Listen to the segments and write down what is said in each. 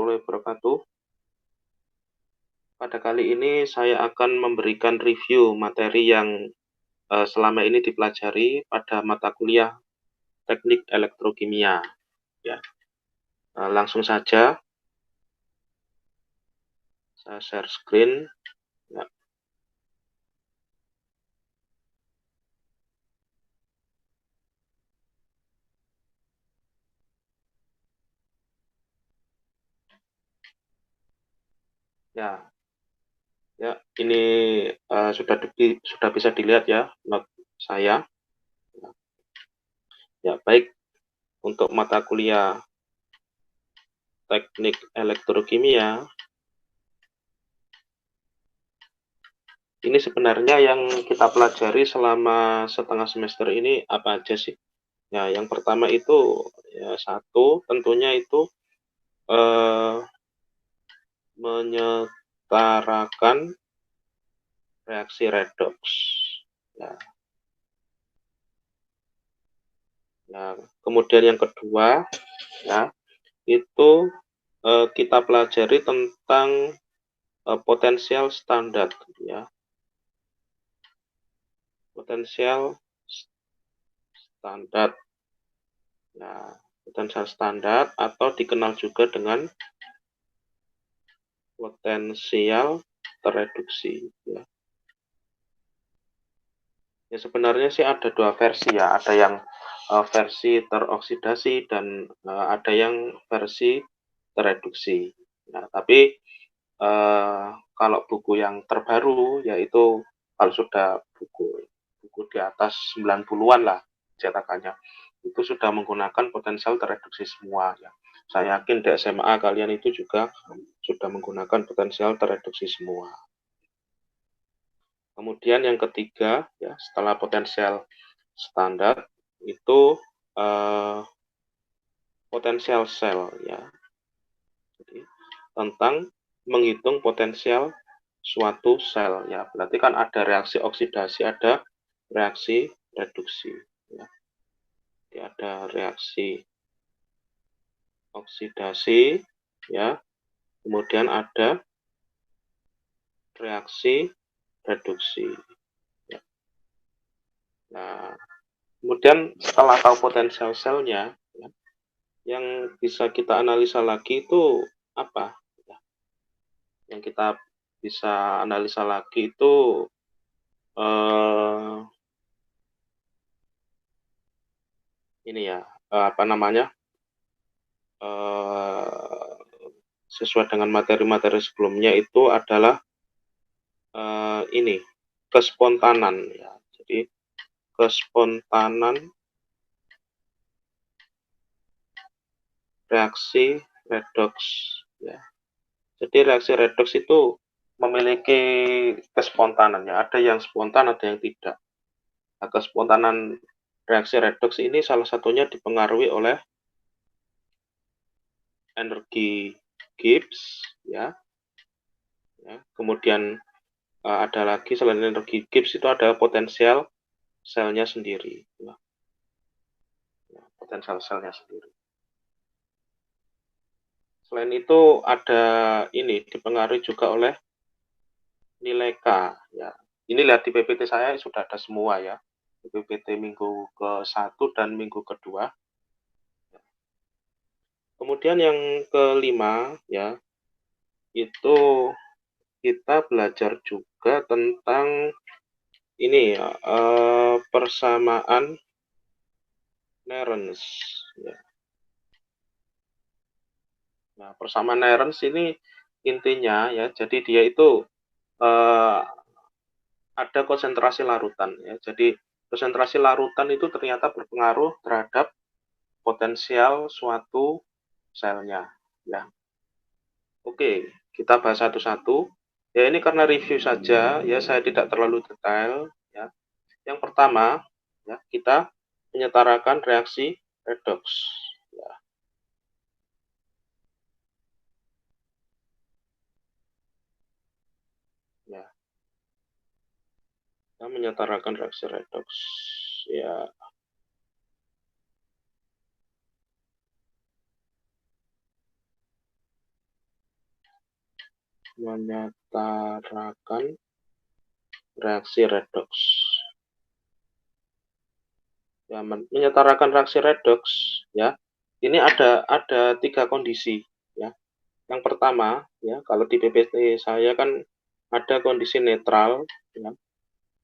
warahmatullahi wabarakatuh. Pada kali ini saya akan memberikan review materi yang selama ini dipelajari pada mata kuliah Teknik Elektrokimia. Ya, langsung saja saya share screen. Ya. Ya, ini sudah bisa dilihat ya note saya. Ya, baik untuk mata kuliah Teknik Elektrokimia. Ini sebenarnya yang kita pelajari selama setengah semester ini apa aja sih? Ya, yang pertama itu ya satu tentunya itu menyetarakan reaksi redox. Ya, kemudian yang kedua ya itu kita pelajari tentang potensial standar ya. Potensial standar. Nah, potensial standar atau dikenal juga dengan potensial tereduksi ya. Ya sebenarnya sih ada dua versi ya, ada yang versi teroksidasi dan ada yang versi tereduksi. Nah, tapi kalau buku yang terbaru yaitu kalau sudah buku di atas 90-an lah cetakannya, itu sudah menggunakan potensial tereduksi semua ya. Saya yakin di SMA kalian itu juga sudah menggunakan potensial tereduksi semua. Kemudian yang ketiga ya setelah potensial standar itu potensial sel ya. Jadi tentang menghitung potensial suatu sel ya. Berarti kan ada reaksi oksidasi, ada reaksi reduksi ya. Jadi ada reaksi oksidasi ya. Kemudian ada reaksi reduksi. Ya. Nah, kemudian setelah tahu potensial selnya, ya, yang bisa kita analisa lagi itu apa? Ya. Yang kita bisa analisa lagi itu ini ya, apa namanya? Sesuai dengan materi-materi sebelumnya itu adalah ini kespontanan ya. Jadi kespontanan reaksi redox ya. Jadi reaksi redox itu memiliki kespontanan ya. Ada yang spontan, ada yang tidak. Nah, kespontanan reaksi redox ini salah satunya dipengaruhi oleh energi Gibbs ya. Kemudian ada lagi selain energi Gibbs itu ada potensial selnya sendiri ya. Potensial selnya sendiri. Selain itu ada ini dipengaruhi juga oleh nilai K ya. Ini lihat di PPT saya sudah ada semua ya. Di PPT minggu ke-1 dan minggu kedua. Kemudian yang kelima ya, itu kita belajar juga tentang ini ya, persamaan Nernst ya. Nah, persamaan Nernst ini intinya ya, jadi dia itu ada konsentrasi larutan ya. Jadi konsentrasi larutan itu ternyata berpengaruh terhadap potensial suatu selnya ya. Oke, kita bahas satu-satu. Ya ini karena review saja ya, saya tidak terlalu detail ya. Yang pertama ya, kita menyetarakan reaksi redox ya. Ya. Kita menyetarakan reaksi redox ya. menyetarakan reaksi redox. Ya, menyetarakan reaksi redox ya. Ini ada 3 kondisi ya. Yang pertama ya, kalau di PPT saya kan ada kondisi netral ya.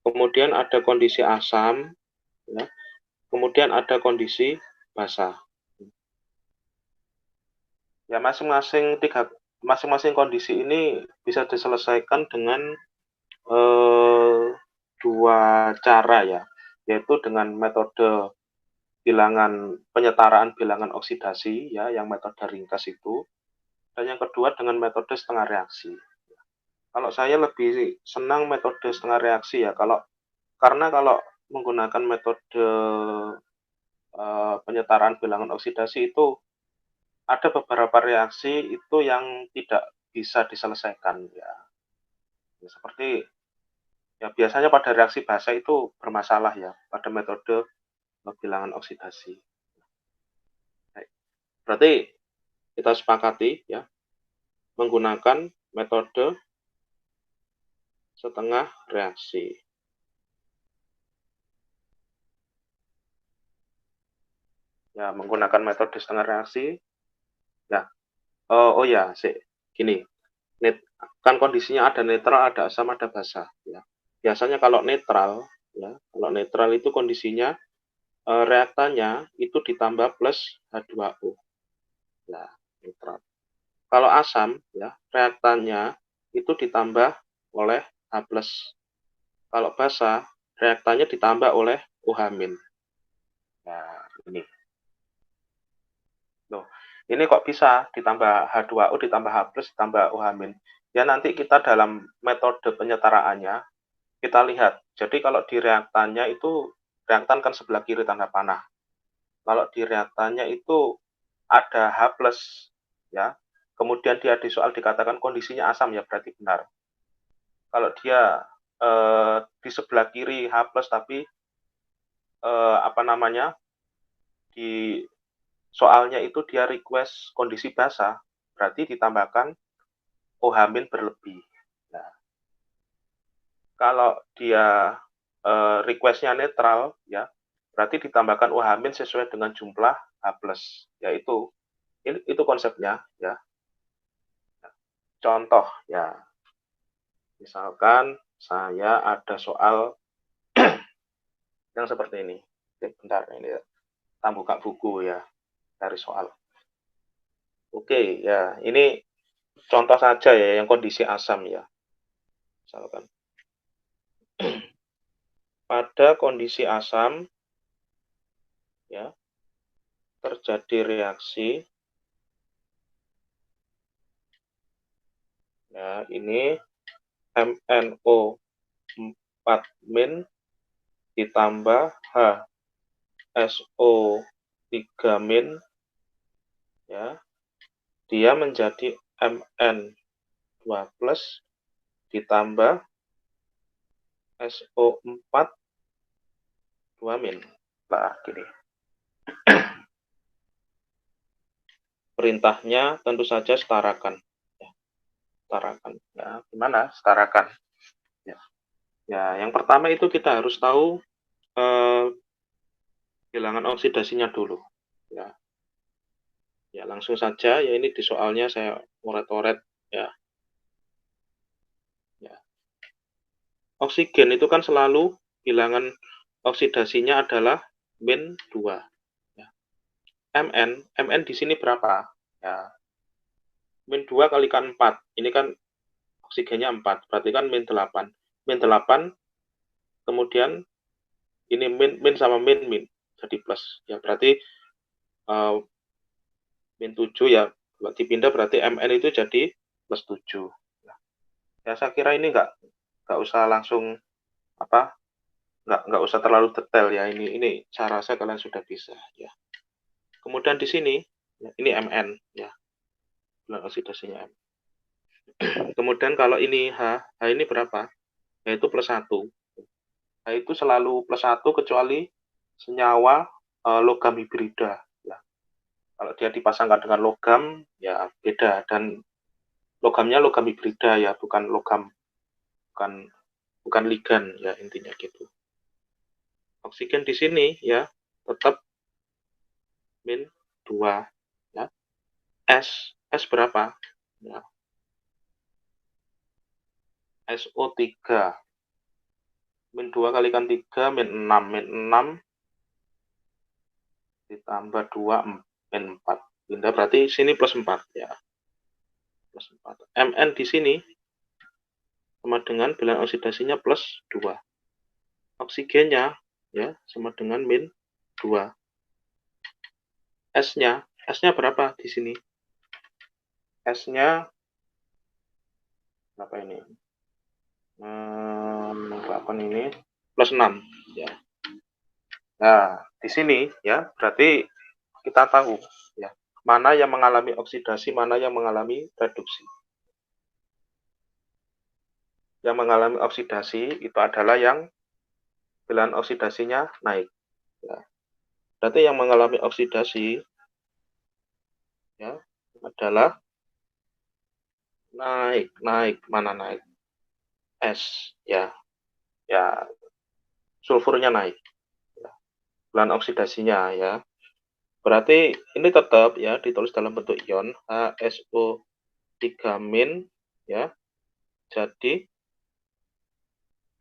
Kemudian ada kondisi asam ya. Kemudian ada kondisi basa. Ya, masing-masing kondisi ini bisa diselesaikan dengan 2 cara ya, yaitu dengan metode penyetaraan bilangan oksidasi ya, yang metode ringkas itu, dan yang kedua dengan metode setengah reaksi. Kalau saya lebih senang metode setengah reaksi ya, karena kalau menggunakan metode penyetaraan bilangan oksidasi itu ada beberapa reaksi itu yang tidak bisa diselesaikan ya. Seperti ya biasanya pada reaksi basa itu bermasalah ya pada metode bilangan oksidasi. Berarti kita sepakati ya menggunakan metode setengah reaksi. Ya, menggunakan metode setengah reaksi. Ya. Oh ya, gini. Kan kondisinya ada netral, ada asam, ada basa ya. Biasanya kalau netral ya, kalau netral itu kondisinya reaktannya itu ditambah plus H2O. Nah, netral. Kalau asam ya, reaktannya itu ditambah oleh H+. Kalau basa, reaktannya ditambah oleh OH-. Nah, ini. Loh, ini kok bisa ditambah H2O ditambah H+ ditambah OH-. Ya nanti kita dalam metode penyetaraannya kita lihat. Jadi kalau di reaktannya itu reaktan kan sebelah kiri tanda panah. Kalau di reaktannya itu ada H+, ya. Kemudian dia di soal dikatakan kondisinya asam ya berarti benar. Kalau dia di sebelah kiri H+ tapi di soalnya itu dia request kondisi basa, berarti ditambahkan OH- berlebih. Nah, kalau dia requestnya netral, ya, berarti ditambahkan OH- sesuai dengan jumlah H+, yaitu itu konsepnya, ya. Contoh, ya, misalkan saya ada soal yang seperti ini. Bentar, ini kita buka buku ya, dari soal. Oke, ya, ini contoh saja ya, yang kondisi asam ya. Misalkan. Pada kondisi asam, ya, terjadi reaksi. Ya, ini MnO4- ditambah HSO3- ya. Dia menjadi Mn2+ ditambah SO4 2-. Nah, gini. Perintahnya tentu saja setarakan. Ya, setarakan. Ya, gimana? Setarakan. Ya. Ya, yang pertama itu kita harus tahu bilangan oksidasinya dulu. Ya. Ya, langsung saja ya, ini di soalnya saya coret-coret ya. Ya. Oksigen itu kan selalu bilangan oksidasinya adalah -2. Ya. Mn di sini berapa? Ya. -2 kalikan 4. Ini kan oksigennya 4, berarti kan -8. -8 kemudian ini min sama min jadi plus. Ya, berarti -7 ya. Kalau dipindah berarti Mn itu jadi +7. Ya, saya kira ini nggak usah langsung nggak usah terlalu detail ya, ini saya rasa kalian sudah bisa ya. Kemudian di sini ya, ini Mn ya, bilangan oksidasinya M. Kemudian kalau ini H ini berapa? Yaitu +1. H itu selalu +1 kecuali senyawa logam hibrida ya. Kalau dia dipasangkan dengan logam ya beda, dan logamnya logam hibrida ya, bukan ligan ya, intinya gitu. Oksigen di sini ya tetap min 2 ya. S berapa? Ya. SO3 min 2 kalikan 3 min 6 ditambah 2 min 4. Bunda berarti sini plus 4 ya. Plus 4. Mn di sini sama dengan bilangan oksidasinya plus 2. Oksigennya ya sama dengan min 2. S-nya berapa di sini? S-nya berapa ini? 8 ini plus 6 ya. Nah, di sini ya berarti kita tahu ya mana yang mengalami oksidasi, mana yang mengalami reduksi. Yang mengalami oksidasi itu adalah yang bilangan oksidasinya naik. Ya. Berarti yang mengalami oksidasi ya adalah naik mana naik? S ya. Ya, sulfurnya naik. Ya. Bilangan oksidasinya ya. Berarti ini tetap ya ditulis dalam bentuk ion HSO3- ya. Jadi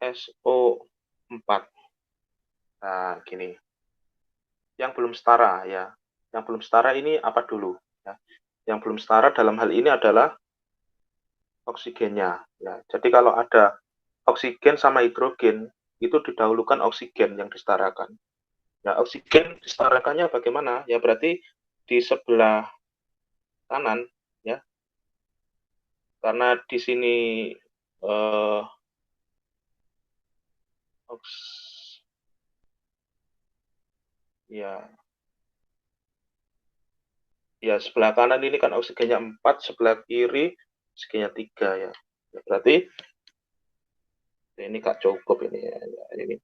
SO4. Nah, gini. Yang belum setara ya. Yang belum setara ini apa dulu ya? Yang belum setara dalam hal ini adalah oksigennya ya. Jadi kalau ada oksigen sama hidrogen itu didahulukan oksigen yang disetarakan. Nah, oksigen disetarakannya bagaimana? Ya berarti di sebelah kanan ya. Karena di sini ya sebelah kanan ini kan oksigennya 4, sebelah kiri oksigennya 3 ya. Berarti ini gak cukup ini ya. Ini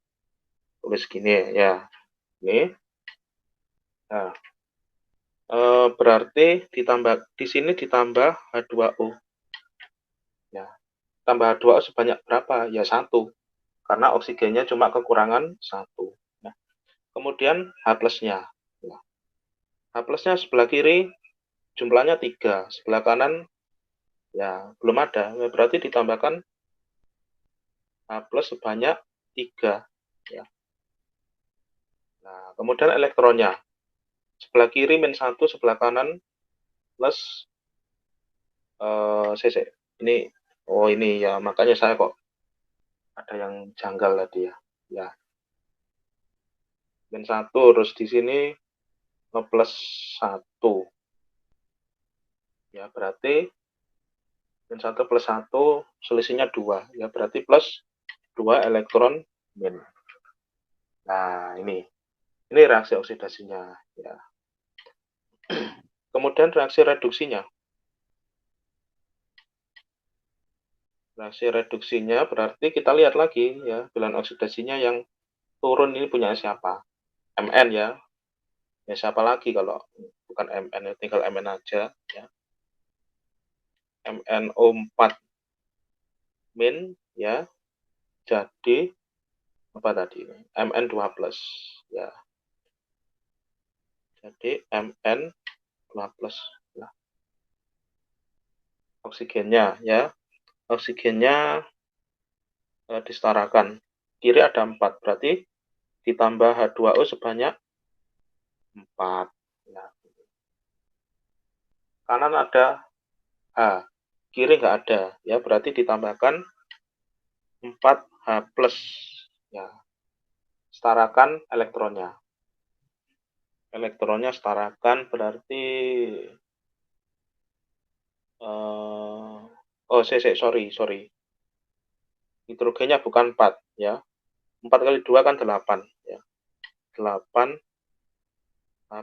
tulis gini ya. Ini. Nah, berarti ditambah di sini ditambah H2O. Ya. Tambah H2O sebanyak berapa? Ya 1. Karena oksigennya cuma kekurangan 1. Nah, kemudian H plusnya. Ya. H plusnya sebelah kiri jumlahnya 3. Sebelah kanan ya belum ada. Berarti ditambahkan H plus sebanyak 3. Ya. Nah, kemudian elektronnya. Sebelah kiri min 1, sebelah kanan plus CC. Ini, oh ini ya, makanya saya kok ada yang janggal tadi ya. Ya. Min 1, terus di sini plus 1. Ya, berarti min 1 plus 1, selisihnya 2. Ya, berarti plus 2 elektron min. Nah, ini reaksi oksidasinya. Ya. Kemudian reaksi reduksinya. Reaksi reduksinya berarti kita lihat lagi ya, bilangan oksidasinya yang turun ini punya siapa? Mn ya. Ya siapa lagi kalau bukan Mn, tinggal Mn aja ya. MnO4 min ya. Jadi apa tadi? Mn2+ ya. Jadi Mn2+ nah. Oksigennya ya. Oksigennya disetarakan. Kiri ada 4, berarti ditambah H2O sebanyak 4. Nah. Kanan ada H, kiri nggak ada, ya berarti ditambahkan 4H+. Ya. Setarakan elektronnya. Elektronnya setarakan berarti sorry. Hidrogennya bukan 4 ya. 4 kali 2 kan 8 ya. 8 H+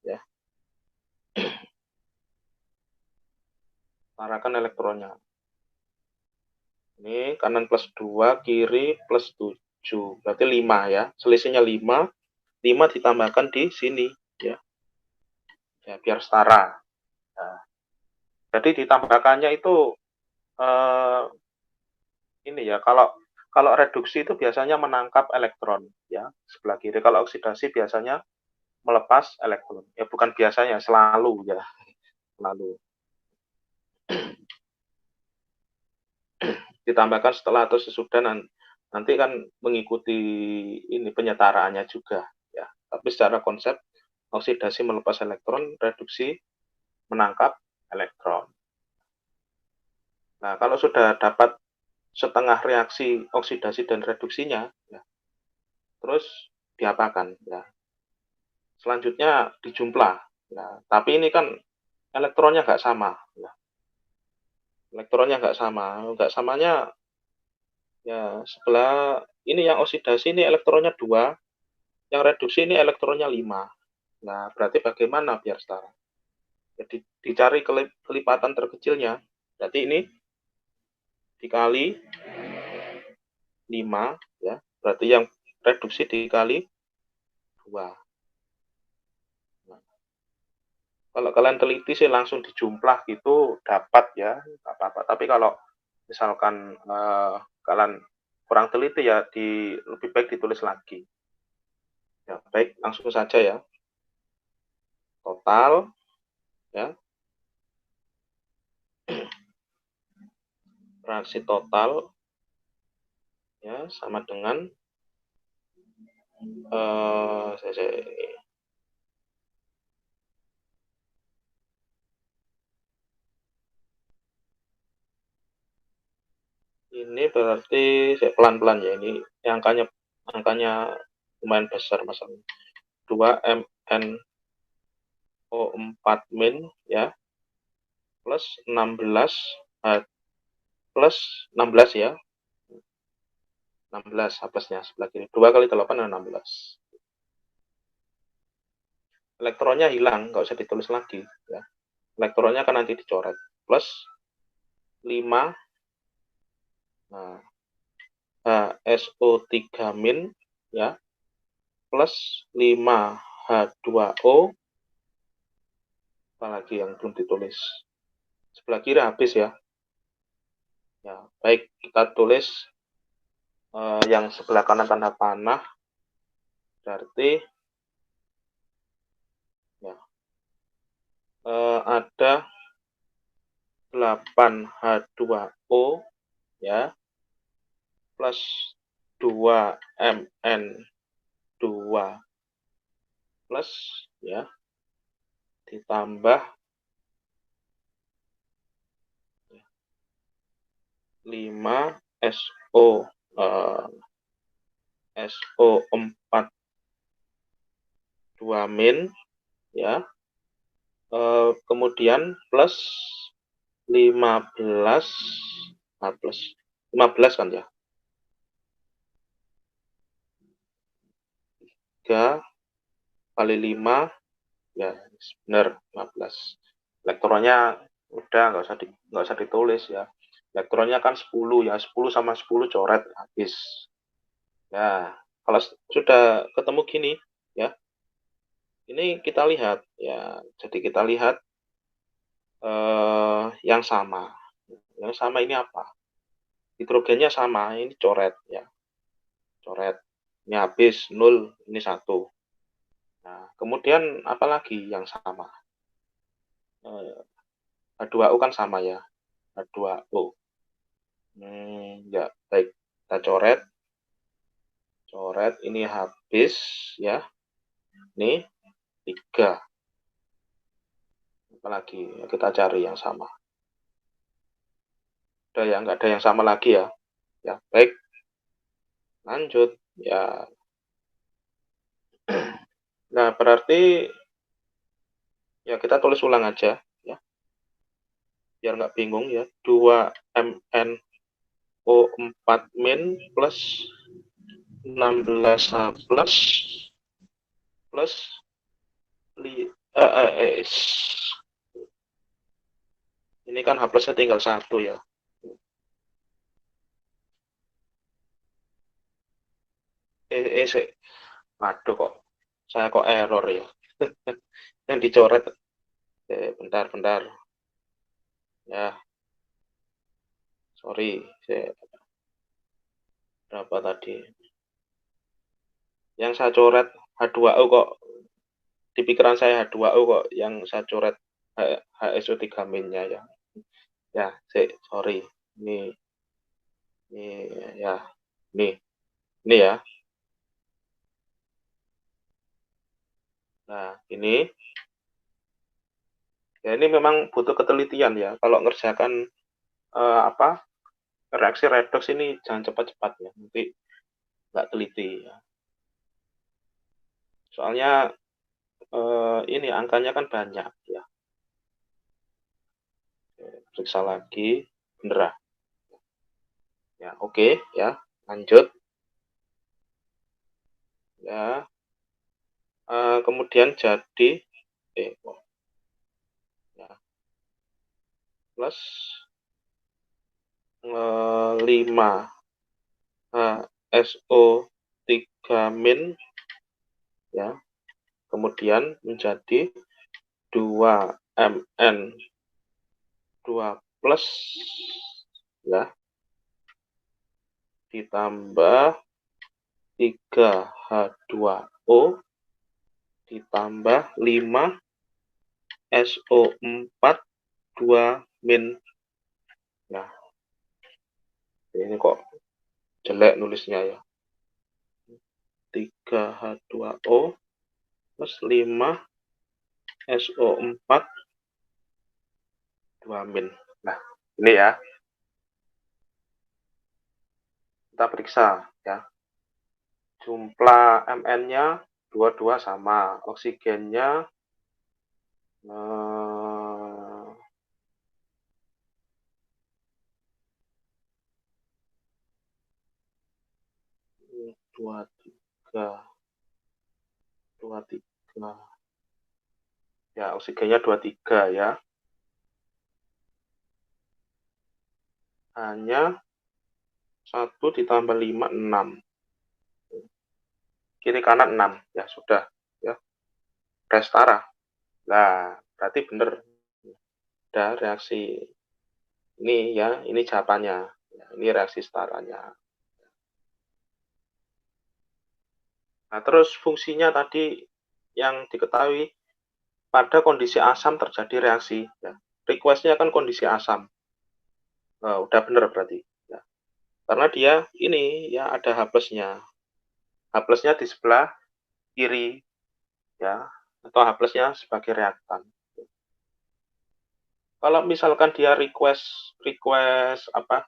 ya. Setarakan elektronnya. Ini kanan plus 2, kiri plus 7. Berarti 5 ya. Selisihnya 5. 5 ditambahkan di sini ya. Ya biar setara. Nah. Jadi ditambahkannya itu ini ya, kalau reduksi itu biasanya menangkap elektron ya sebelah kiri. Kalau oksidasi biasanya melepas elektron. Ya bukan biasanya, selalu ya, selalu. Ditambahkan setelah atau sesudah nanti kan mengikuti ini penyetaraannya juga ya. Tapi secara konsep oksidasi melepas elektron, reduksi menangkap elektron. Nah, kalau sudah dapat setengah reaksi oksidasi dan reduksinya, ya, terus diapakan? Ya. Selanjutnya dijumlah. Ya. Tapi ini kan elektronnya nggak sama. Ya. Elektronnya nggak samanya ya sebelah ini yang oksidasi ini elektronnya 2, yang reduksi ini elektronnya 5. Nah, berarti bagaimana biar setara? Jadi dicari kelipatan terkecilnya. Berarti ini dikali 5 ya. Berarti yang reduksi dikali 2. Nah, kalau kalian teliti sih langsung dijumlah gitu dapat ya, nggak apa-apa. Tapi kalau misalkan kalian kurang teliti ya lebih baik ditulis lagi. Ya, baik, langsung saja ya. Total ya. Reaksi total ya sama dengan ini berarti saya pelan-pelan ya, ini angkanya lumayan besar masalahnya. 2 MnO4 min ya plus 16 plus 16 ya, 16 hapusnya sebelah kiri, 2 kali 8 adalah 16. Elektronnya hilang, nggak usah ditulis lagi ya. Elektronnya kan nanti dicoret, plus 5 nah, HSO3 min ya plus 5 H2O, apalagi yang belum ditulis sebelah kiri habis ya. Ya, baik, kita tulis yang sebelah kanan tanda panah, berarti ya, ada 8 H2O ya plus 2 Mn2 plus ya ditambah 5 SO4 2 min ya, kemudian plus 15 plus 15 kan ya, 3 kali 5 ya benar 15. Elektronnya udah nggak usah ditulis ya. Elektronnya kan 10 ya, 10 sama 10 coret habis. Ya, kalau sudah ketemu gini ya, ini kita lihat ya. Jadi kita lihat yang sama. Yang sama ini apa? Hidrogennya sama, ini coret ya. Coret. Ini habis 0, ini 1. Nah, kemudian apalagi yang sama? H2O kan sama ya. H2O. Ya, baik. Kita coret. Coret, ini habis ya. Ini 3. Apalagi ya, kita cari yang sama. Udah ya, nggak ada yang sama lagi ya. Ya, baik. Lanjut. Ya. Nah, berarti ya kita tulis ulang aja ya. Biar nggak bingung ya. 2 MnO4 min plus 16H plus plus ini kan H plusnya tinggal 1 ya. Waduh kok. Saya kok error ya. Yang dicoret. Bentar. Ya, sorry, berapa tadi? Yang saya coret H2O kok, di pikiran saya H2O kok, yang saya coret HSO3-nya ya. Ya, sorry. Ini ya, ini ya. Nah, ini memang butuh ketelitian ya. Kalau ngerjakan apa reaksi redoks ini jangan cepat-cepat ya, nanti nggak teliti ya. Soalnya ini angkanya kan banyak ya. Periksa lagi, bener ah. Ya, oke ya, lanjut ya. Kemudian jadi ya, plus 5 HSO3 min ya. Kemudian menjadi 2 Mn2 plus ya, ditambah 3H2O ditambah 5 SO4 2 min. Nah, ini kok jelek nulisnya ya. 3H2O plus 5 SO4 2 min. Nah, ini ya. Kita periksa ya. Jumlah Mn-nya dua-dua sama. Oksigennya 23 ya, oksigennya 23 ya. Hanya 1 ditambah 5 6. Kiri kanan 6 ya, sudah ya. Restara. Nah, berarti benar. Ada reaksi ini ya, ini jawabannya. Ya, ini reaksi setaranya. Nah, terus fungsinya tadi yang diketahui pada kondisi asam terjadi reaksi. Ya. Request-nya kan kondisi asam. Nah, udah benar berarti. Ya. Karena dia ini ya ada H plus-nya. H plus-nya di sebelah kiri ya, atau H plus-nya sebagai reaktan. Kalau misalkan dia request apa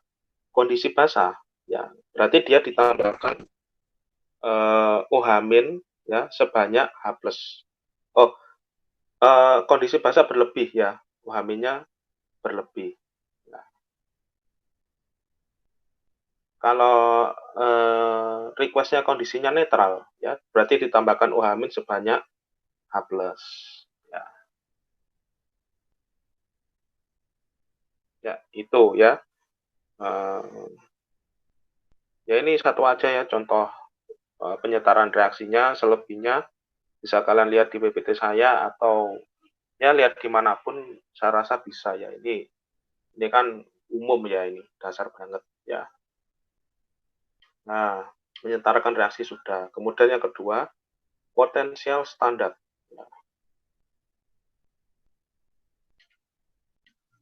kondisi basah, ya berarti dia ditambahkan OH- ya sebanyak H plus. Oh, kondisi basah berlebih ya, OH-nya berlebih. Nah, kalau request-nya kondisinya netral, ya berarti ditambahkan OH- sebanyak H plus. Ya, ya itu ya. Ya ini satu aja ya contoh penyetaran reaksinya. Selebihnya bisa kalian lihat di PPT saya atau ya lihat dimanapun. Saya rasa bisa ya. Ini kan umum ya, ini dasar banget ya. Nah, menyetarkan reaksi sudah. Kemudian yang kedua, potensial standar. Ya,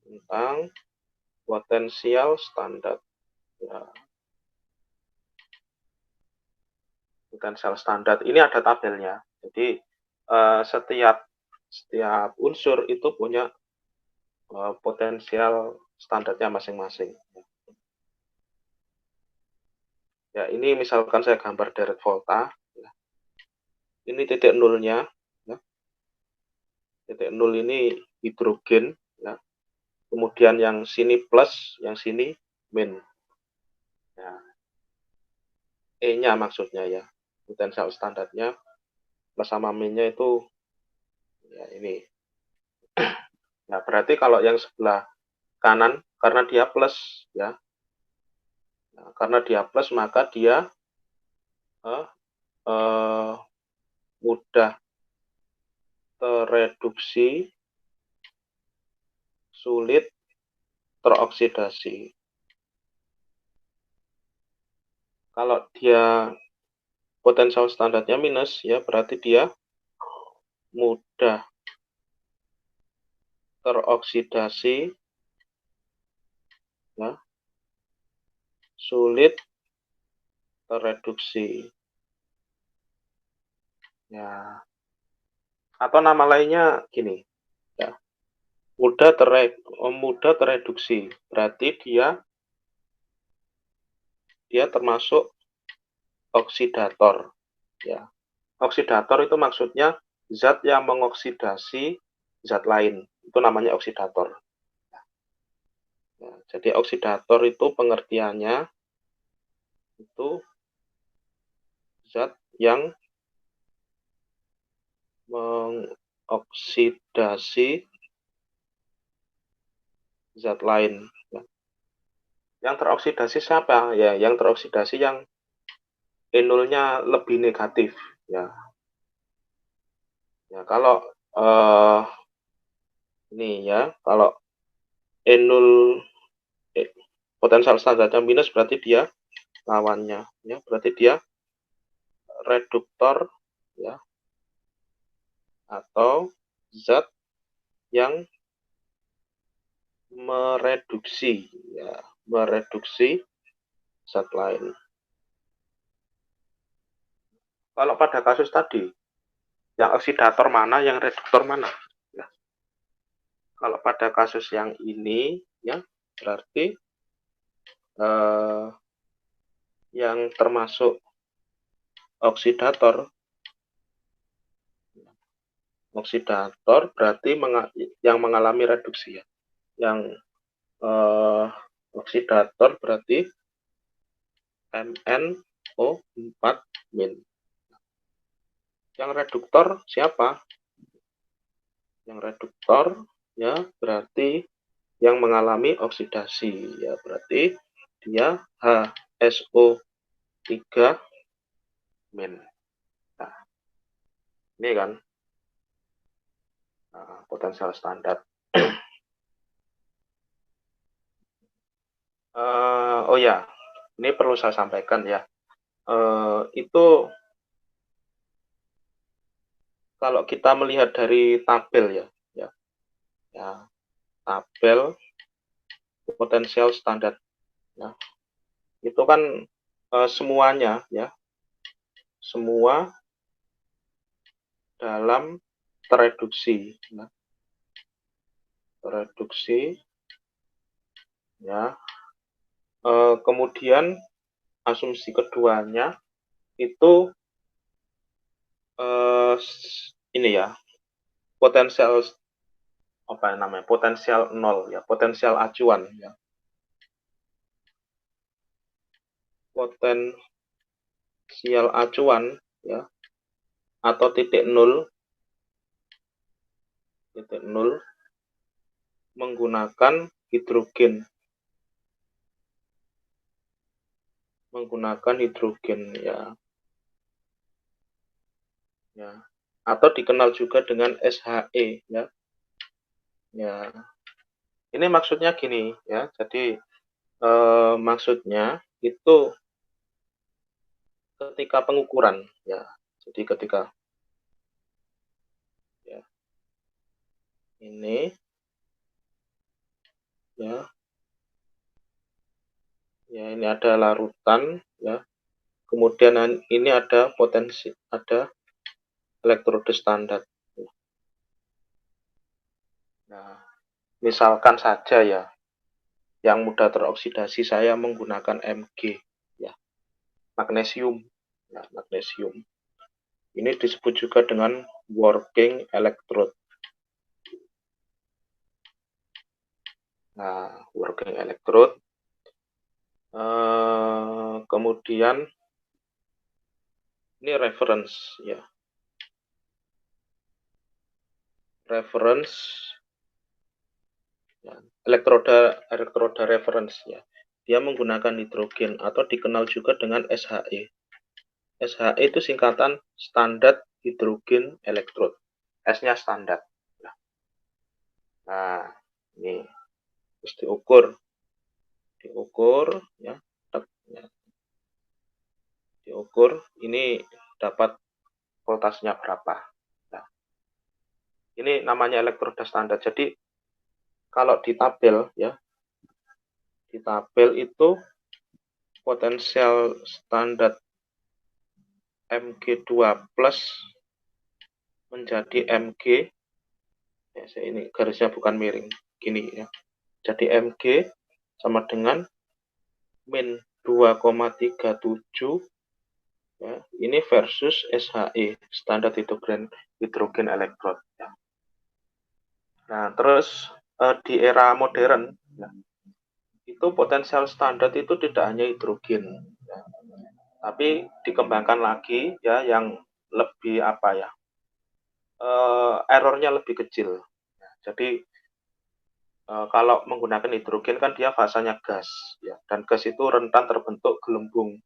tentang potensial standar. Ya, potensial standar ini ada tabelnya. Jadi setiap unsur itu punya potensial standarnya masing-masing. Ya, ini misalkan saya gambar direct volta. Ya. Ini titik nolnya. Ya. Titik nol ini hidrogen. Ya. Kemudian yang sini plus, yang sini min. Ya. E-nya maksudnya ya. Potensial standarnya plus sama min-nya itu ya ini. Nah, berarti kalau yang sebelah kanan karena dia plus ya. Nah, karena dia plus maka dia mudah tereduksi, sulit teroksidasi. Kalau dia potensial standarnya minus, ya berarti dia mudah teroksidasi, ya, sulit tereduksi. Ya, atau nama lainnya gini, ya, mudah tereduksi, berarti dia termasuk oksidator. Ya, oksidator itu maksudnya zat yang mengoksidasi zat lain, itu namanya oksidator. Ya, jadi oksidator itu pengertiannya itu zat yang mengoksidasi zat lain. Ya. Yang teroksidasi siapa? Ya, yang teroksidasi yang E0-nya lebih negatif. Ya, ya kalau ini ya, kalau E0 potensial standarnya minus berarti dia lawannya, ya berarti dia reduktor, ya, atau zat yang mereduksi, ya, mereduksi zat lain. Kalau pada kasus tadi, yang oksidator mana, yang reduktor mana? Ya. Kalau pada kasus yang ini, ya berarti yang termasuk oksidator berarti yang mengalami reduksi, ya. Yang oksidator berarti MnO4-. Yang reduktor siapa? Yang reduktor, ya berarti yang mengalami oksidasi, ya berarti dia HSO3-. Nah, ini kan potensial standar. Oh ya, ini perlu saya sampaikan ya. Itu kalau kita melihat dari tabel ya, tabel potensial standar, ya, itu kan semuanya, ya, semua dalam tereduksi, ya, tereduksi, ya. Kemudian asumsi keduanya itu ini ya, potensial apa namanya, potensial nol, ya, potensial acuan, ya, potensial acuan, ya, atau titik nol menggunakan hidrogen, ya, ya, atau dikenal juga dengan SHE, ya. Ya, ini maksudnya gini, ya. Jadi maksudnya itu ketika pengukuran, ya. Jadi ketika, ya, ini, ya, ya ini ada larutan, ya. Kemudian ini ada ada elektrode standar. Nah, misalkan saja ya, yang mudah teroksidasi saya menggunakan Mg, ya, magnesium, ya, magnesium. Ini disebut juga dengan working electrode. Nah, working electrode. Kemudian ini reference, ya, reference, ya, elektroda reference, ya. Dia menggunakan hidrogen atau dikenal juga dengan SHE. SHE itu singkatan standard hidrogen electrode. S-nya standar. Nah, ini terus diukur ya, diukur ini dapat voltasenya berapa. Nah, ini namanya elektroda standar. Jadi kalau di tabel ya, di tabel itu potensial standar Mg2 plus menjadi Mg, ya, ini garisnya bukan miring, gini ya. Jadi Mg sama dengan min 2,37 ya, ini versus SHE, standar hidrogen elektrod. Ya. Nah, terus di era modern, ya, itu potensial standar itu tidak hanya hidrogen, ya, tapi dikembangkan lagi ya yang lebih apa ya, errornya lebih kecil. Jadi kalau menggunakan hidrogen kan dia fasanya gas, ya, dan gas itu rentan terbentuk gelembung.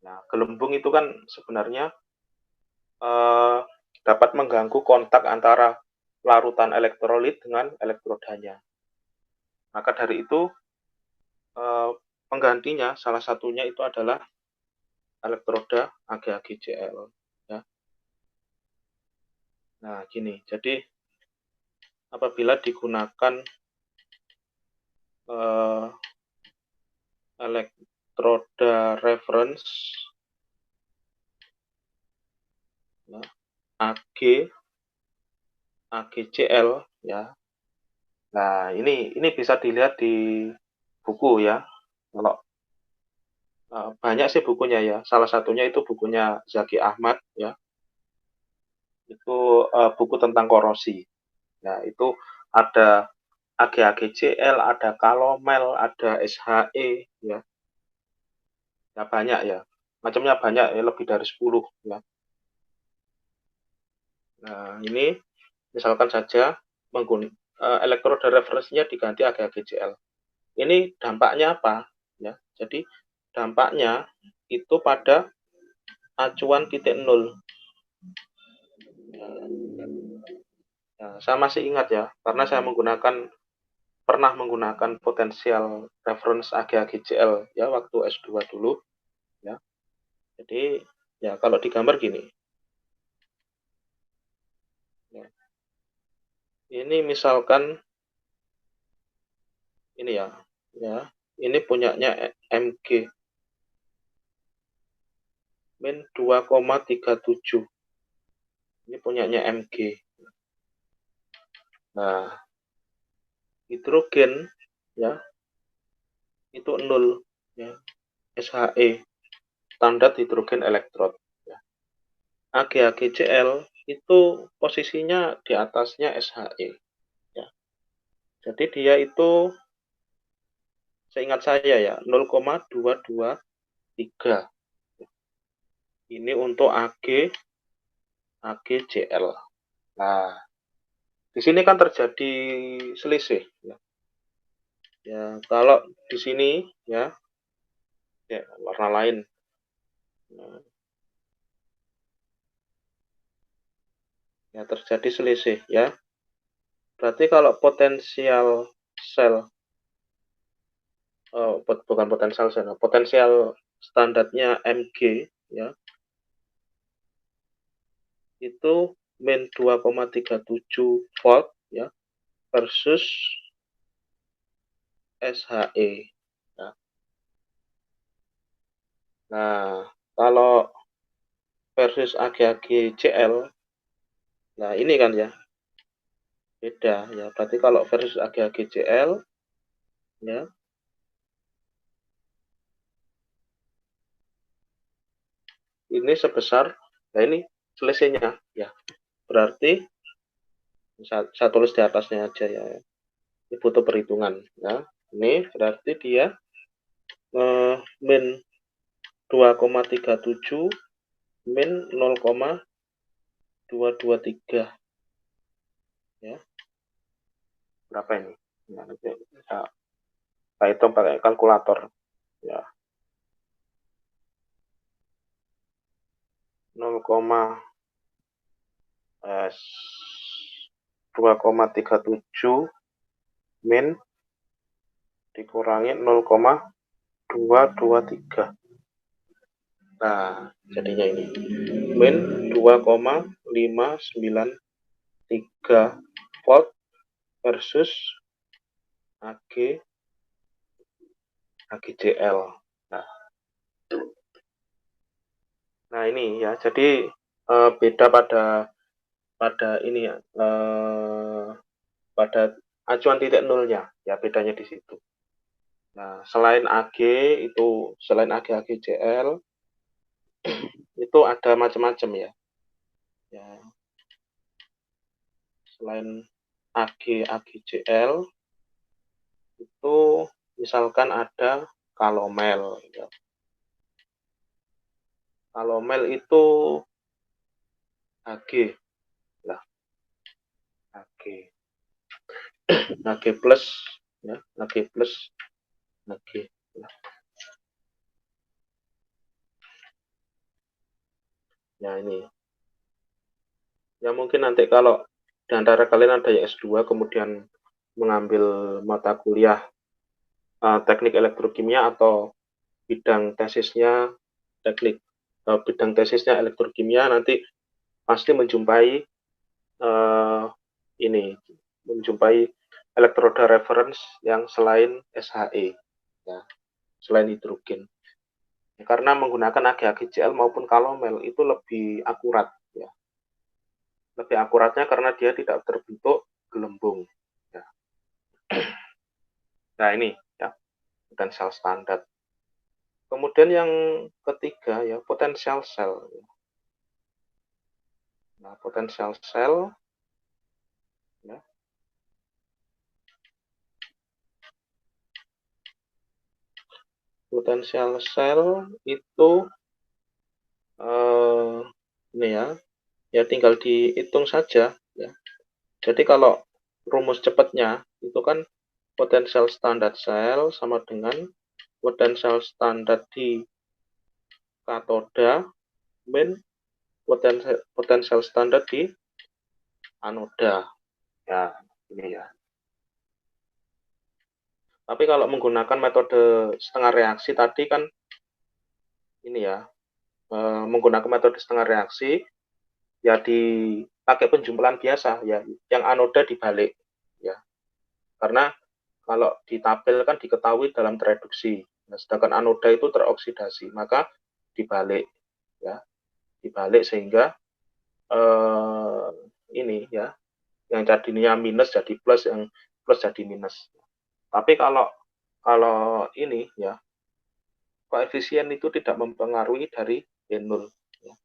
Nah, gelembung itu kan sebenarnya dapat mengganggu kontak antara larutan elektrolit dengan elektrodanya. Maka dari itu penggantinya salah satunya itu adalah elektroda AgAgCl. Ya. Nah, gini. Jadi apabila digunakan elektroda reference ya, AgCl ya. Nah, ini bisa dilihat di buku ya. Kalau banyak sih bukunya ya. Salah satunya itu bukunya Zaki Ahmad ya. Itu buku tentang korosi. Ya, itu ada AgAgCl, ada Calomel, ada SHE ya. Ya banyak ya. Macamnya banyak ya, lebih dari 10 ya. Nah, ini misalkan saja elektroda referensinya diganti AgAgCl. Ini dampaknya apa? Ya, jadi dampaknya itu pada acuan titik nol. Nah, saya masih ingat ya, karena saya pernah menggunakan potensial reference AgAgCl ya waktu S2 dulu ya. Jadi ya kalau digambar gini. Ya. Ini misalkan ini ya, ini punyanya Mg min 2,37. Ini punyanya Mg. Nah, hidrogen ya itu 0 ya. SHE, standar hidrogen elektrod ya. AgAgCl itu posisinya di atasnya SHE ya. Jadi dia itu seingat saya ya 0,223. Ini untuk AgCl. Nah, di sini kan terjadi selisih ya. Ya, kalau di sini ya warna lain. Nah, ya terjadi selisih ya. Berarti kalau potensial sel bukan potensial sel, potensial standarnya Mg ya itu min 2,37 volt ya versus SHE. Ya. Nah, kalau versus AgAgCl, nah ini kan ya beda ya. Berarti kalau versus AgAgCl ya ini sebesar, nah ini selisihnya ya. Berarti saya tulis di atasnya aja ya. Ini butuh perhitungan ya. Ini berarti dia min 2,37 min 0,223 ya. Berapa ini? Nah, nanti saya hitung pakai kalkulator ya. 2,37 min dikurangi 0,223. Nah, jadinya ini min 2,593 volt versus AGCL. Nah ini ya, jadi beda pada ini ya, pada acuan titik nolnya ya, bedanya di situ. Nah, selain AG AGCL itu ada macam-macam ya. Ya. Selain AGCL itu misalkan ada kalomel. Ya. Kalomel itu AG, lah AG, AG plus, ya, AG plus, AG. Ya. Ya ini. Ya mungkin nanti kalau di antara kalian ada yang S2 kemudian mengambil mata kuliah teknik elektrokimia atau bidang tesisnya bidang tesisnya elektrokimia, nanti pasti menjumpai menjumpai elektroda reference yang selain SHE, ya, selain hidrogen. Karena menggunakan AgCl maupun kalomel itu lebih akurat, ya. Lebih akuratnya karena dia tidak terbentuk gelembung. Ya. Nah ini ya, potensial standar. Kemudian yang ketiga ya, potensial sel. Nah, potensial sel ya, potensial sel itu ini ya tinggal dihitung saja ya. Jadi kalau rumus cepatnya itu kan potensial standar sel sama dengan potensial standar di katoda min potensial standar di anoda. Ya, ini ya. Tapi kalau menggunakan metode setengah reaksi tadi kan ini ya, menggunakan metode setengah reaksi ya dipakai penjumlahan biasa ya, yang anoda dibalik ya. Karena kalau di tabel kan diketahui dalam tereduksi. Nah, sedangkan anoda itu teroksidasi, maka dibalik ya, dibalik sehingga ini ya, yang tadinya minus jadi plus, yang plus jadi minus. Tapi kalau ini ya, koefisien itu tidak mempengaruhi dari E0. Ya.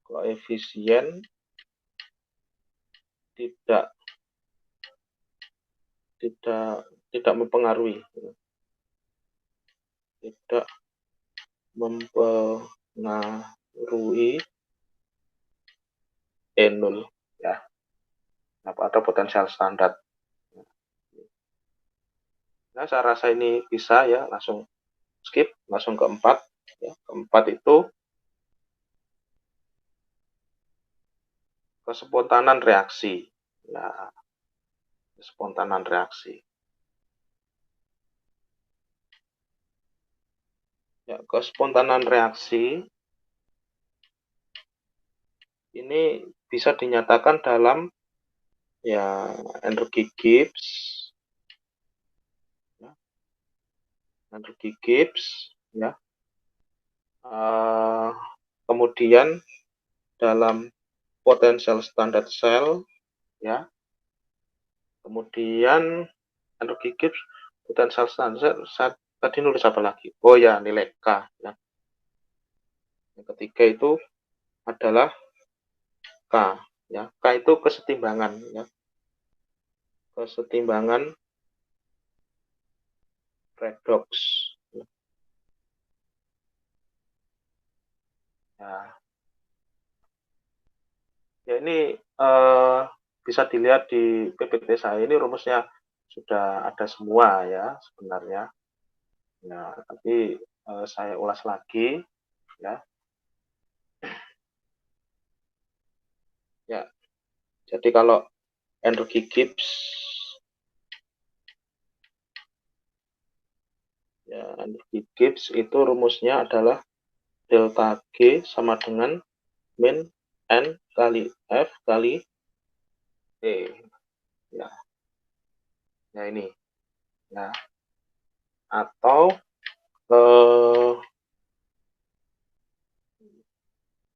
Koefisien tidak mempengaruhi. Tidak mempengaruhi E0 ya. Ada potensial standar. Nah, saya rasa ini bisa ya, langsung skip, langsung keempat. Ya. Keempat itu kespontanan reaksi. Nah, kespontanan reaksi. Ya, kespontanan reaksi ini bisa dinyatakan dalam ya energi Gibbs, ya, energi Gibbs, ya. Kemudian dalam potensial standar sel, ya. Kemudian energi Gibbs, potensial standar tadi nulis apa lagi? Oh ya, nilai K. Ya. Yang ketiga itu adalah K. Ya. K itu kesetimbangan. Ya. Kesetimbangan redox. Ya. Ya ini bisa dilihat di PPT saya, ini rumusnya sudah ada semua ya sebenarnya. Ya, tapi saya ulas lagi ya. Ya. Jadi kalau energi Gibbs Ya, energi Gibbs itu rumusnya adalah delta G sama dengan min N kali F kali T. Ya, ya ini. Ya, atau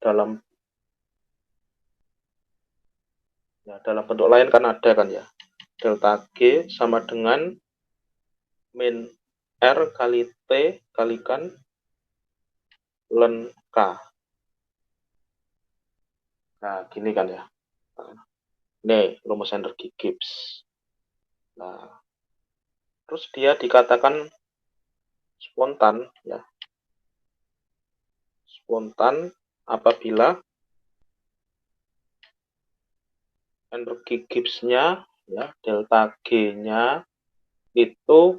dalam bentuk lain kan ada kan ya. Delta G sama dengan min R kali T kalikan ln K. Nah, gini kan ya. Nih, rumus energi Gibbs. Nah, terus dia dikatakan spontan ya. Spontan apabila energi Gibbs-nya ya, delta G-nya itu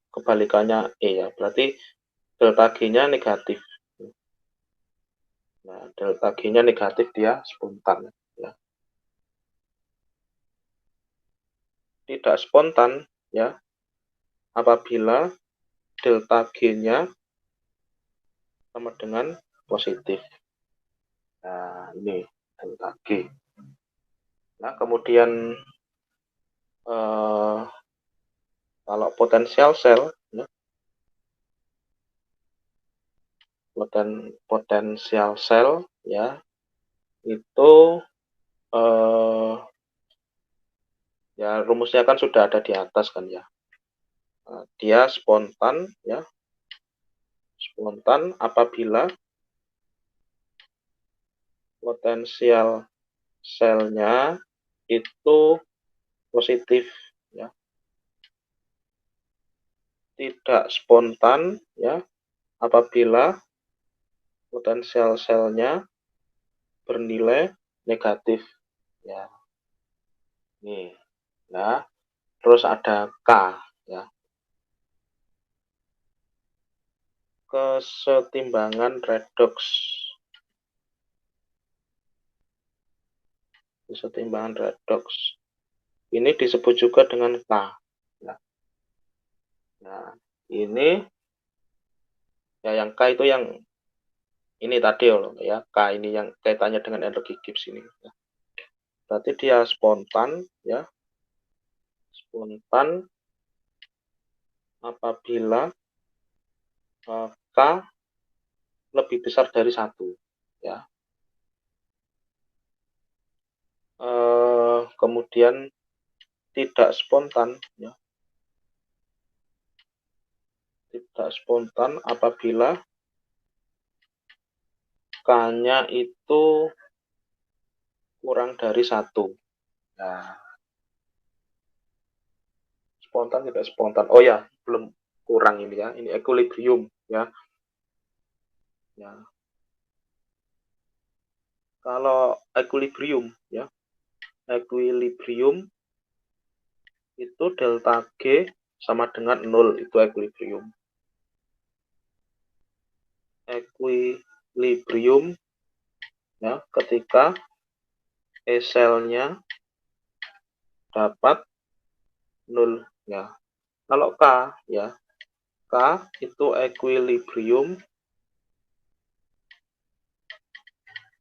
kebalikannya E ya. Berarti delta G-nya negatif. Nah, delta G-nya negatif, dia spontan ya. Tidak spontan ya apabila delta G-nya sama dengan positif. Nah, ini delta G. Nah, kemudian kalau potensial sel ya, potensial sel ya itu ya rumusnya kan sudah ada di atas kan ya. Dia spontan ya. Spontan apabila potensial selnya itu positif ya. Tidak spontan ya apabila potensial selnya bernilai negatif ya. Nih. Nah, terus ada K ya. Kesetimbangan redoks. Kesetimbangan redoks. Ini disebut juga dengan K. Nah, ini ya yang K itu yang ini tadi ya. K ini yang kaitannya dengan energi Gibbs ini. Berarti dia spontan ya. Spontan apabila K lebih besar dari 1 ya. Kemudian tidak spontan ya. Tidak spontan apabila K-nya itu kurang dari 1. Nah, spontan tidak spontan. Oh ya, belum kurang ini ya. Ini equilibrium ya. Ya. Kalau equilibrium ya. Equilibrium itu delta G sama dengan 0, itu equilibrium. Equilibrium ya ketika E selnya dapat 0 ya. Kalau K ya, K itu equilibrium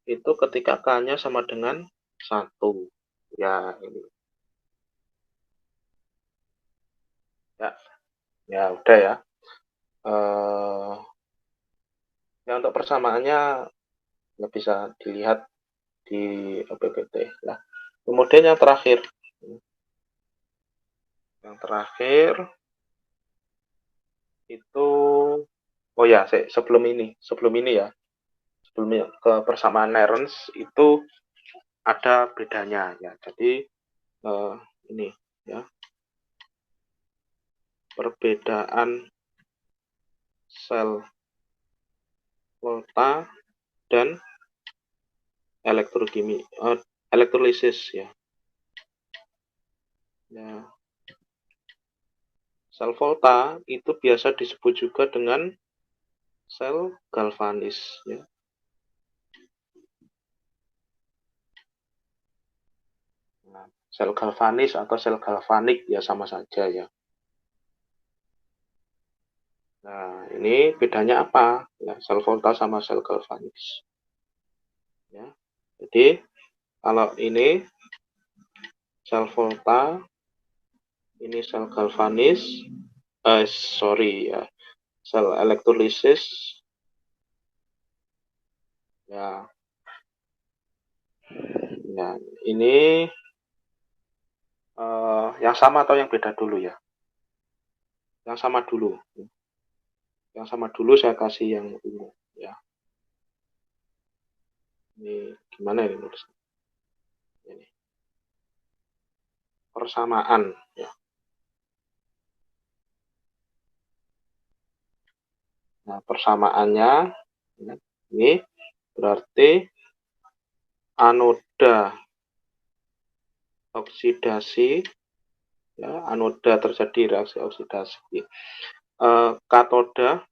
itu ketika K-nya sama dengan 1 ya. Ini ya udah ya. Ya untuk persamaannya nggak bisa dilihat di PPT. Nah, kemudian yang terakhir itu, oh ya, sebelum ini ya, sebelumnya ke persamaan Nernst itu ada bedanya ya. Jadi ini ya, perbedaan sel volta dan elektrolisis ya. Ya. Sel volta itu biasa disebut juga dengan sel galvanis ya. Nah, sel galvanis atau sel galvanik ya sama saja ya. Nah, ini bedanya apa? Ya, sel volta sama sel galvanis. Ya. Jadi, kalau ini sel volta, ini sel galvanis, sorry ya, sel elektrolisis. Ya, nah ini yang sama atau yang beda dulu ya? Yang sama dulu. Yang sama dulu saya kasih yang ungu ya. Ini gimana ini nulisnya? Ini persamaan ya. Nah, persamaannya ini berarti anoda oksidasi ya, anoda terjadi reaksi oksidasi. Katoda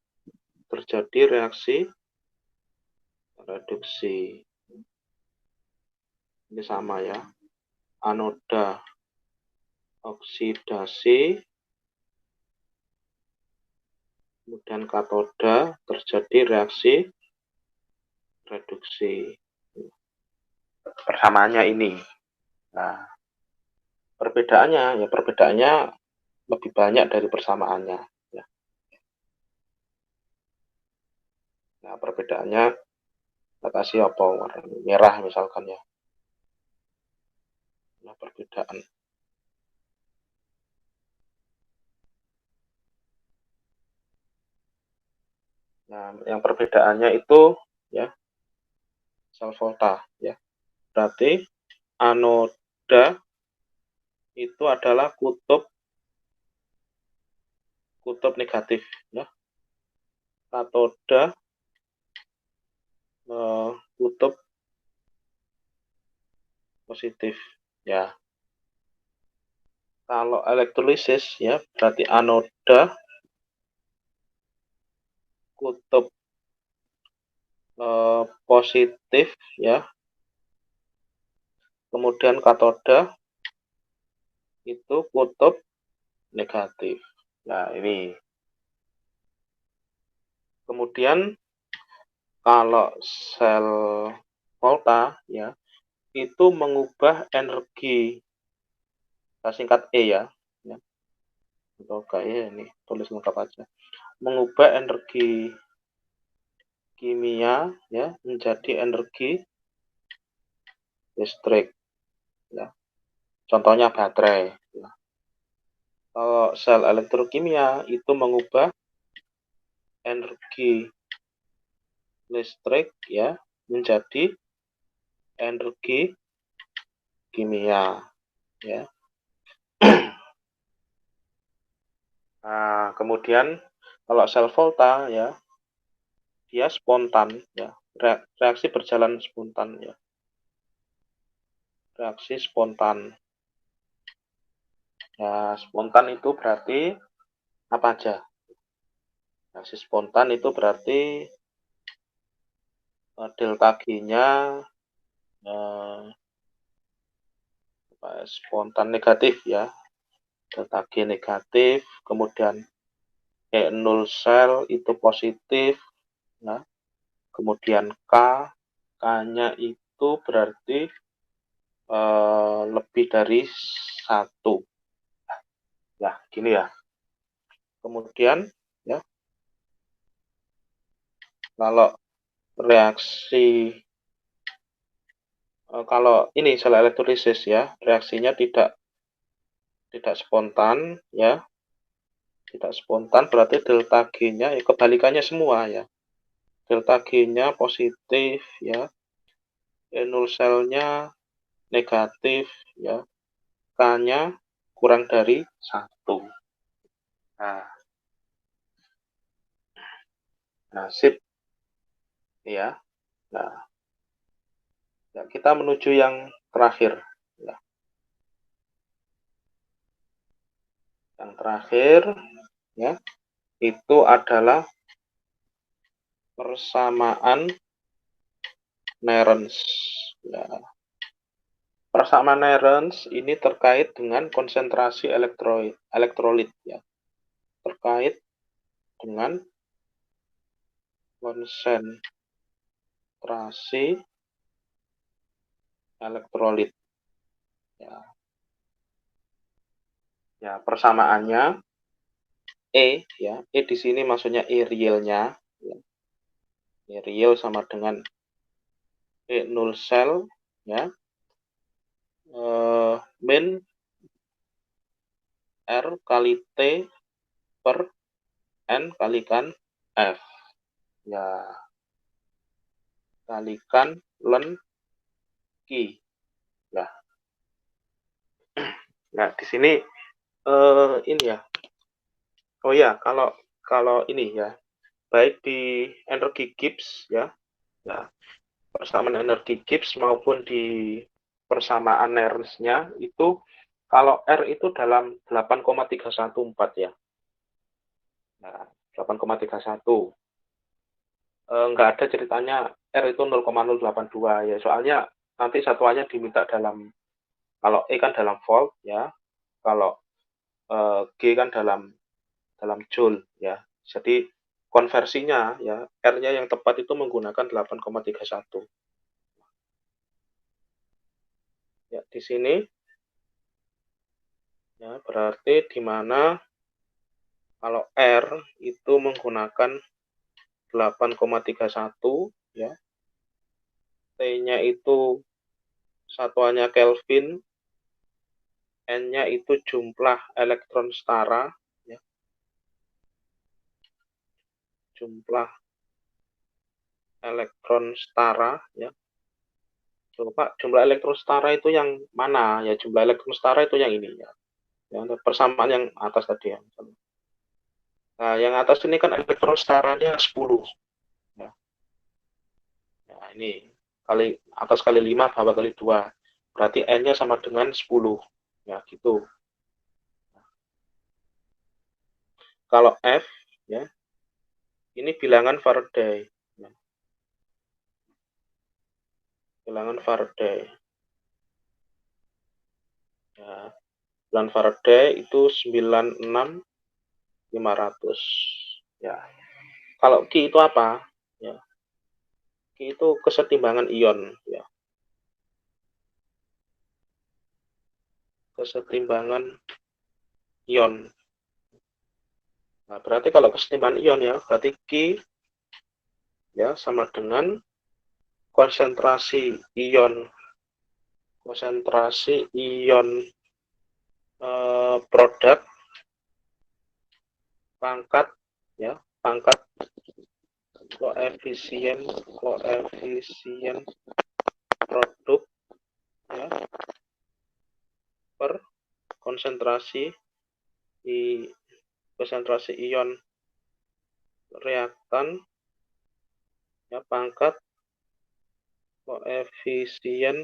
terjadi reaksi reduksi. Ini sama ya. Anoda oksidasi, kemudian katoda terjadi reaksi reduksi. Persamaannya ini. Nah, perbedaannya lebih banyak dari persamaannya. Ya. Nah, perbedaannya kita kasih apa? Warna merah misalkan ya. Nah, perbedaan. Nah, yang perbedaannya itu ya sel volta ya. Berarti anoda itu adalah kutub negatif ya. Katoda kutub positif ya. Kalau elektrolisis ya berarti anoda kutub positif ya. Kemudian katoda itu kutub negatif. Nah, ini. Kemudian kalau sel volta ya itu mengubah energi, kita singkat E ya. Atau kayak ini tulis lengkap aja. Mengubah energi kimia ya menjadi energi listrik ya. Contohnya baterai ya. Kalau sel elektrokimia itu mengubah energi listrik ya menjadi energi kimia ya. Nah, kemudian kalau sel volta ya dia spontan ya. Reaksi berjalan spontan ya. Reaksi spontan. Ya, spontan itu berarti apa aja? Reaksi spontan itu berarti delta G-nya spontan negatif ya. Delta G negatif, kemudian E0 sel itu positif, ya. Kemudian K-nya itu berarti lebih dari 1. Ya, gini ya. Kemudian, ya, kalau reaksi kalau ini sel elektrolisis ya, reaksinya tidak spontan ya. Tidak spontan berarti delta G-nya ya kebalikannya semua ya. Delta G-nya positif ya. E0 selnya negatif ya. K-nya kurang dari 1. Nah, sip ya. Nah, ya, kita menuju yang terakhir ya. Yang terakhir ya itu adalah persamaan Nernst ya. Persamaan Nernst ini terkait dengan konsentrasi elektrolit ya. Terkait dengan konsentrasi elektrolit. Ya, ya persamaannya ya, di sini maksudnya realnya, ya. Real sama dengan null sel, ya, min R kali T per N kalikan F, ya, kalikan len Q. Nah, nah di sini ini ya. Oh ya, kalau ini ya, baik di energi Gibbs ya, persamaan energi Gibbs maupun di persamaan Nernst-nya itu kalau R itu dalam 8,314 ya. Nah, 8,31. Nggak ada ceritanya R itu 0,082 ya. Soalnya nanti satuannya diminta dalam, kalau E kan dalam volt ya, kalau G kan dalam joule ya. Jadi konversinya ya, R-nya yang tepat itu menggunakan 8,31. Ya, di sini ya berarti di mana kalau R itu menggunakan 8,31 ya. T-nya itu satuannya Kelvin, N-nya itu jumlah elektron setara ya. Jumlah elektron setara ya. Coba jumlah elektron setara itu yang mana ya? Jumlah elektron setara itu yang ini ya. Yang persamaan yang atas tadi ya. Nah, yang atas ini kan elektron setaranya 10 ya. Nah, ini kali atas kali 5 bawah kali 2. Berarti N-nya sama dengan 10. Ya, gitu. Kalau F ya, ini bilangan Faraday. Ya. Bilangan Faraday. Ya. Bilangan Faraday itu 96.500. Ya. Kalau Q itu apa? Ya. Q itu kesetimbangan ion ya. Kesetimbangan ion. Nah, berarti kalau kesetimbangan ion ya, berarti Q ya sama dengan konsentrasi ion produk pangkat ya, pangkat koefisien produk ya, per konsentrasi ion reaktan ya, pangkat koefisien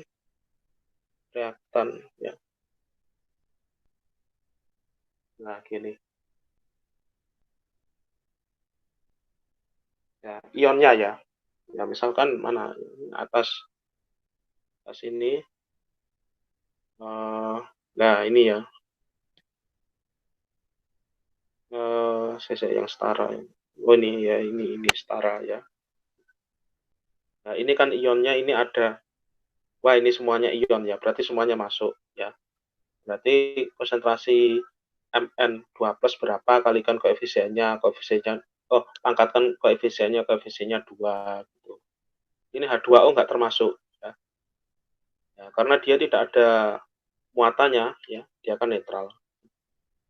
reaktan ya. Nah, gini. Ya, ionnya ya. Ya, misalkan mana atas ini. Nah, ini ya. Saya yang setara. Oh, ini ya, ini setara ya. Nah, ini kan ionnya ini ada. Wah, ini semuanya ion ya. Berarti semuanya masuk ya. Berarti konsentrasi Mn2+ berapa kalikan koefisiennya, angkatkan koefisiennya 2 gitu. Ini H2O nggak termasuk ya. Ya, karena dia tidak ada muatannya ya, dia kan netral.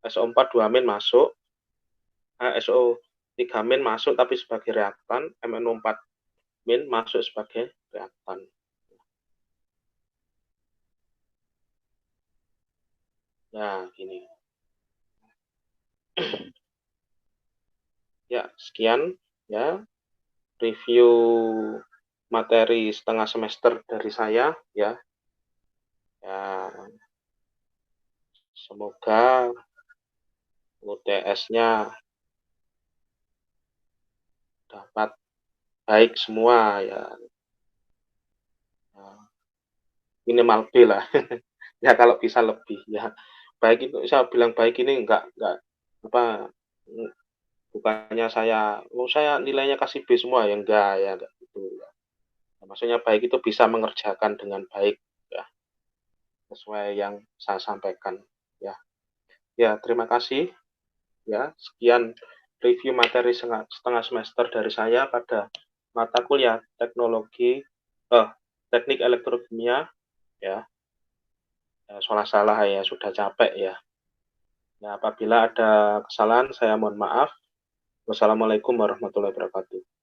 SO4 2- masuk, SO3- masuk tapi sebagai reaktan, MnO4- masuk sebagai reaktan. Ya, gini. Ya, sekian ya review materi setengah semester dari saya ya. Ya, semoga UTS-nya dapat baik semua ya. Minimal B lah. Ya kalau bisa lebih ya. Baik itu saya bilang baik ini enggak apa Bukannya saya nilainya kasih B semua, ya enggak gitu ya. Maksudnya baik itu bisa mengerjakan dengan baik ya, sesuai yang saya sampaikan ya. Ya, terima kasih ya. Sekian review materi setengah semester dari saya pada mata kuliah teknik elektrokimia ya. Salah-salah ya, sudah capek ya. Ya, apabila ada kesalahan saya mohon maaf. Wassalamualaikum warahmatullahi wabarakatuh.